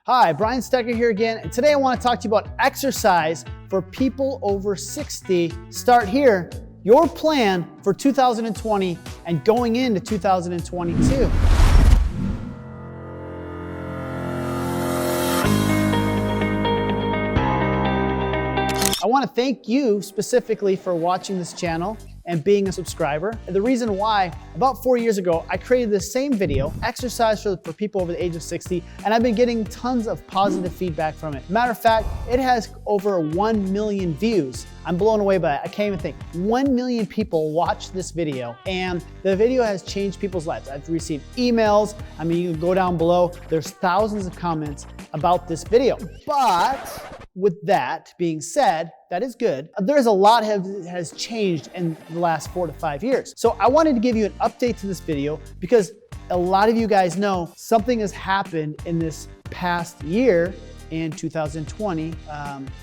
Hi, Brian Stecker here again, and today I want to talk to you about exercise for people over 60. Start here, your plan for 2020 and going into 2022. I want to thank you specifically for watching this channel and being a subscriber. And the reason why, about 4 years ago, I created the same video, exercise for people over the age of 60, and I've been getting tons of positive feedback from it. Matter of fact, it has over 1 million views. I'm blown away by it. I can't even think. 1 million people watched this video, and the video has changed people's lives. I've received emails. I mean, you can go down below. There's thousands of comments about this video. But with that being said, that is good. There's a lot has changed in the last 4 to 5 years. So I wanted to give you an update to this video because a lot of you guys know something has happened in this past year in 2020.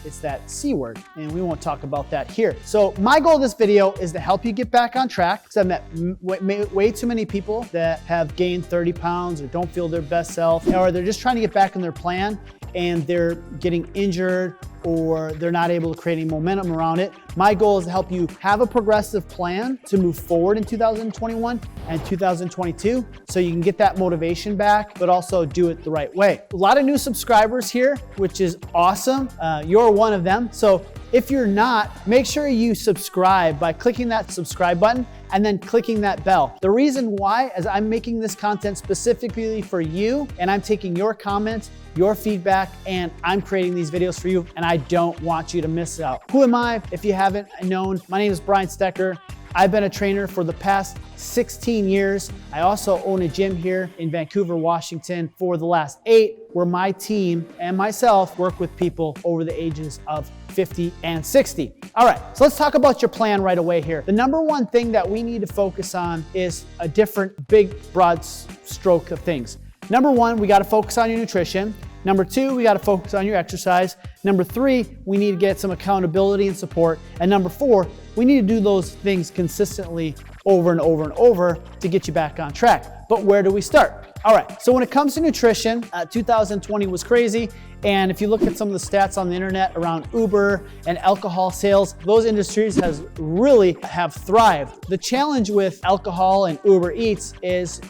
It's that C word, and we won't talk about that here. So my goal of this video is to help you get back on track, because I've met way too many people that have gained 30 pounds or don't feel their best self, or they're just trying to get back on their plan and they're getting injured or they're not able to create any momentum around it. My goal is to help you have a progressive plan to move forward in 2021 and 2022 so you can get that motivation back, but also do it the right way. A lot of new subscribers here, which is awesome. You're one of them. So if you're not, make sure you subscribe by clicking that subscribe button and then clicking that bell. The reason why is I'm making this content specifically for you, and I'm taking your comments, your feedback, and I'm creating these videos for you, and I don't want you to miss out. Who am I? If you haven't known, my name is Brian Stecker. I've been a trainer for the past 16 years. I also own a gym here in Vancouver, Washington for the last 8, where my team and myself work with people over the ages of 50 and 60. All right, so let's talk about your plan right away here. The number one thing that we need to focus on is a different big, broad stroke of things. Number one, we got to focus on your nutrition. Number two, we got to focus on your exercise. Number three, we need to get some accountability and support. And number four, we need to do those things consistently over and over and over to get you back on track. But where do we start? All right, so when it comes to nutrition, 2020 was crazy. And if you look at some of the stats on the internet around Uber and alcohol sales, those industries really have thrived. The challenge with alcohol and Uber Eats is,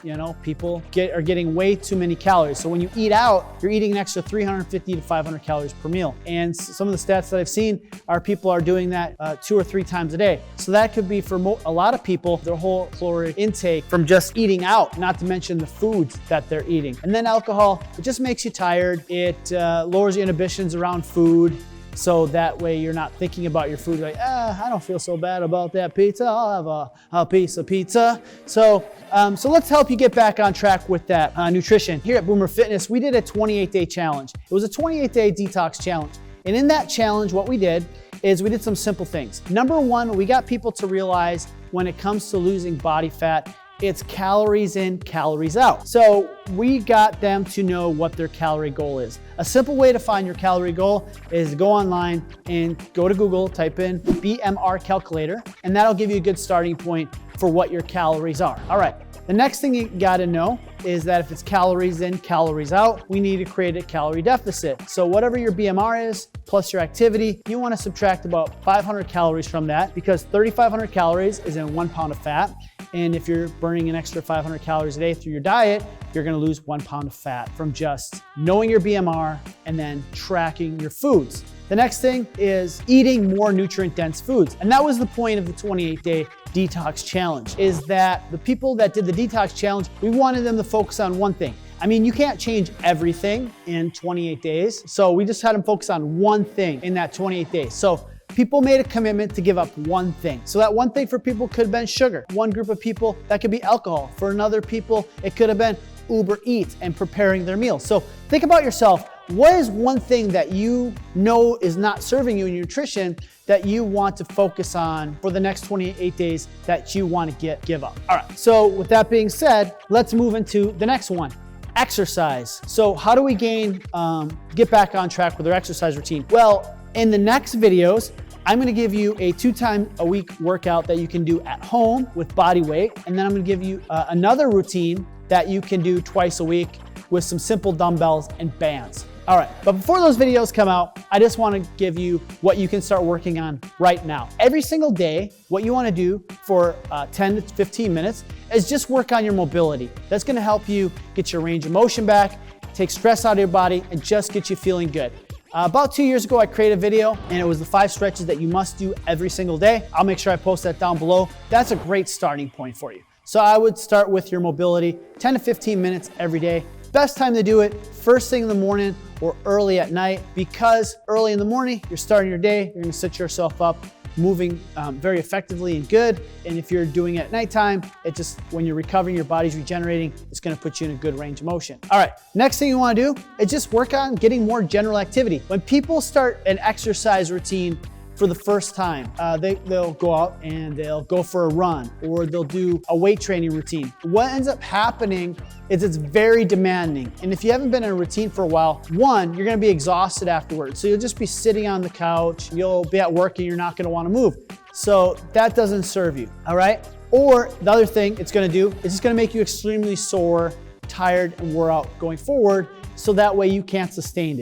people are getting way too many calories. So when you eat out, you're eating an extra 350 to 500 calories per meal. And some of the stats that I've seen are people are doing that 2 or 3 times a day. So that could be for a lot of people, their whole caloric intake from just eating out, not to mention the foods that they're eating. And then alcohol, it just makes you tired. It lowers your inhibitions around food, so that way you're not thinking about your food like, I don't feel so bad about that pizza, I'll have a piece of pizza. So let's help you get back on track with that nutrition. Here at Boomer Fitness, we did a 28-day challenge. It was a 28-day detox challenge. And in that challenge, what we did is we did some simple things. Number one, we got people to realize when it comes to losing body fat, it's calories in, calories out. So we got them to know what their calorie goal is. A simple way to find your calorie goal is go online and go to Google, type in BMR calculator, and that'll give you a good starting point for what your calories are. All right, the next thing you gotta know is that if it's calories in, calories out, we need to create a calorie deficit. So whatever your BMR is, plus your activity, you wanna subtract about 500 calories from that, because 3,500 calories is in 1 pound of fat. And if you're burning an extra 500 calories a day through your diet, you're gonna lose 1 pound of fat from just knowing your BMR and then tracking your foods. The next thing is eating more nutrient-dense foods. And that was the point of the 28-day detox challenge, is that the people that did the detox challenge, we wanted them to focus on one thing. I mean, you can't change everything in 28 days. So we just had them focus on one thing in that 28 days. So people made a commitment to give up one thing. So that one thing for people could have been sugar. One group of people, that could be alcohol. For another people, it could have been Uber Eats and preparing their meals. So think about yourself. What is one thing that you know is not serving you in your nutrition that you want to focus on for the next 28 days that you want to give up? All right, so with that being said, let's move into the next one. Exercise. So how do we get back on track with our exercise routine? Well, in the next videos, I'm gonna give you a 2-time-a-week workout that you can do at home with body weight. And then I'm gonna give you another routine that you can do twice a week with some simple dumbbells and bands. All right, but before those videos come out, I just want to give you what you can start working on right now. Every single day, what you want to do for 10 to 15 minutes is just work on your mobility. That's going to help you get your range of motion back, take stress out of your body, and just get you feeling good. About 2 years ago, I created a video, and it was the 5 stretches that you must do every single day. I'll make sure I post that down below. That's a great starting point for you. So I would start with your mobility, 10 to 15 minutes every day. Best time to do it, first thing in the morning or early at night, because early in the morning, you're starting your day, you're gonna set yourself up moving very effectively and good. And if you're doing it at nighttime, it just, when you're recovering, your body's regenerating, it's gonna put you in a good range of motion. All right, next thing you wanna do is just work on getting more general activity. When people start an exercise routine for the first time, they'll go out and they'll go for a run, or they'll do a weight training routine. What ends up happening is it's very demanding. And if you haven't been in a routine for a while, one, you're gonna be exhausted afterwards. So you'll just be sitting on the couch, you'll be at work and you're not gonna wanna move. So that doesn't serve you, all right? Or the other thing it's gonna do is it's gonna make you extremely sore, tired, and wore out going forward. So that way you can't sustain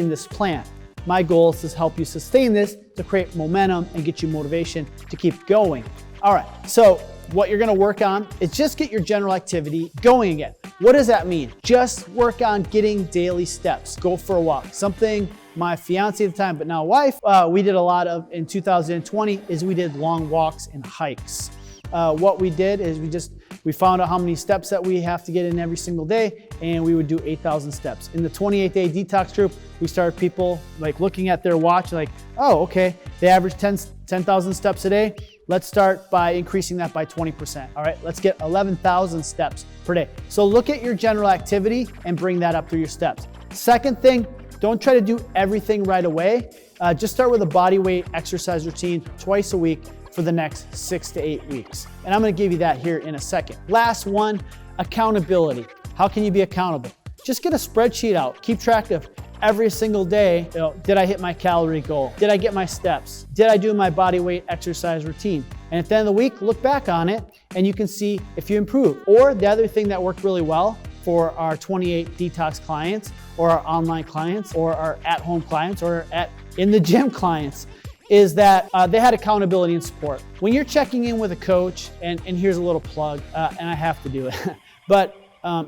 this plan. My goal is to help you sustain this, to create momentum and get you motivation to keep going. All right, so what you're gonna work on is just get your general activity going again. What does that mean? Just work on getting daily steps. Go for a walk. Something my fiance at the time, but now wife, we did a lot of in 2020 is we did long walks and hikes. What we did is we found out how many steps that we have to get in every single day, and we would do 8,000 steps. In the 28-day detox group, we started people like looking at their watch like, oh, okay, they average 10,000 steps a day. Let's start by increasing that by 20%. All right, let's get 11,000 steps per day. So look at your general activity and bring that up through your steps. Second thing, don't try to do everything right away. Just start with a body weight exercise routine twice a week for the next 6 to 8 weeks. And I'm gonna give you that here in a second. Last one, accountability. How can you be accountable? Just get a spreadsheet out. Keep track of every single day. Did I hit my calorie goal? Did I get my steps? Did I do my body weight exercise routine? And at the end of the week, look back on it and you can see if you improve. Or the other thing that worked really well for our 28 detox clients, or our online clients, or our at-home clients, or in the gym clients, is that they had accountability and support. When you're checking in with a coach, and here's a little plug, and I have to do it, but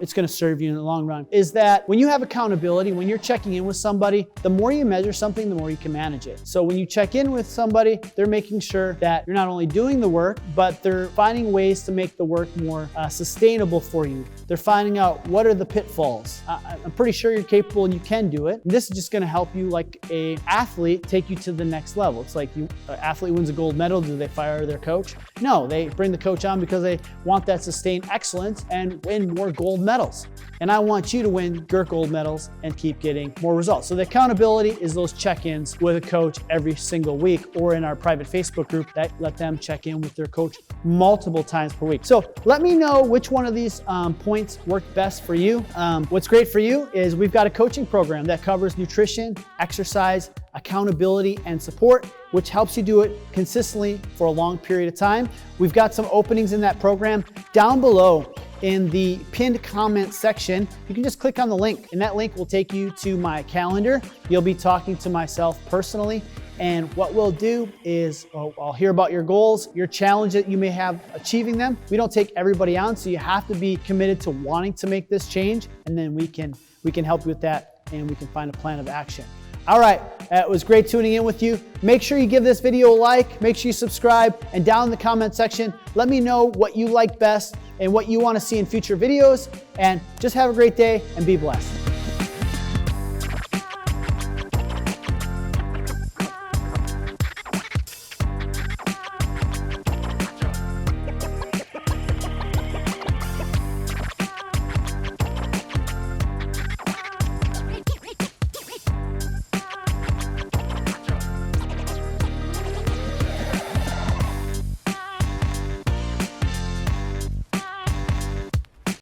it's gonna serve you in the long run, is that when you have accountability, when you're checking in with somebody, the more you measure something, the more you can manage it. So when you check in with somebody, they're making sure that you're not only doing the work, but they're finding ways to make the work more sustainable for you. They're finding out what are the pitfalls. I'm pretty sure you're capable and you can do it. And this is just gonna help you, like an athlete, take you to the next level. It's like an athlete wins a gold medal, do they fire their coach? No, they bring the coach on because they want that sustained excellence and win more gold medals. And I want you to win your gold medals and keep getting more results. So the accountability is those check-ins with a coach every single week, or in our private Facebook group that let them check in with their coach multiple times per week. So let me know which one of these points worked best for you. What's great for you is we've got a coaching program that covers nutrition, exercise, accountability, and support, which helps you do it consistently for a long period of time. We've got some openings in that program. Down below in the pinned comment section, you can just click on the link, and that link will take you to my calendar. You'll be talking to myself personally, and what we'll do is I'll hear about your goals, your challenge that you may have achieving them. We don't take everybody on, so you have to be committed to wanting to make this change, and then we can help you with that, and we can find a plan of action. All right, it was great tuning in with you. Make sure you give this video a like, make sure you subscribe, and down in the comment section, let me know what you like best and what you want to see in future videos. And just have a great day and be blessed.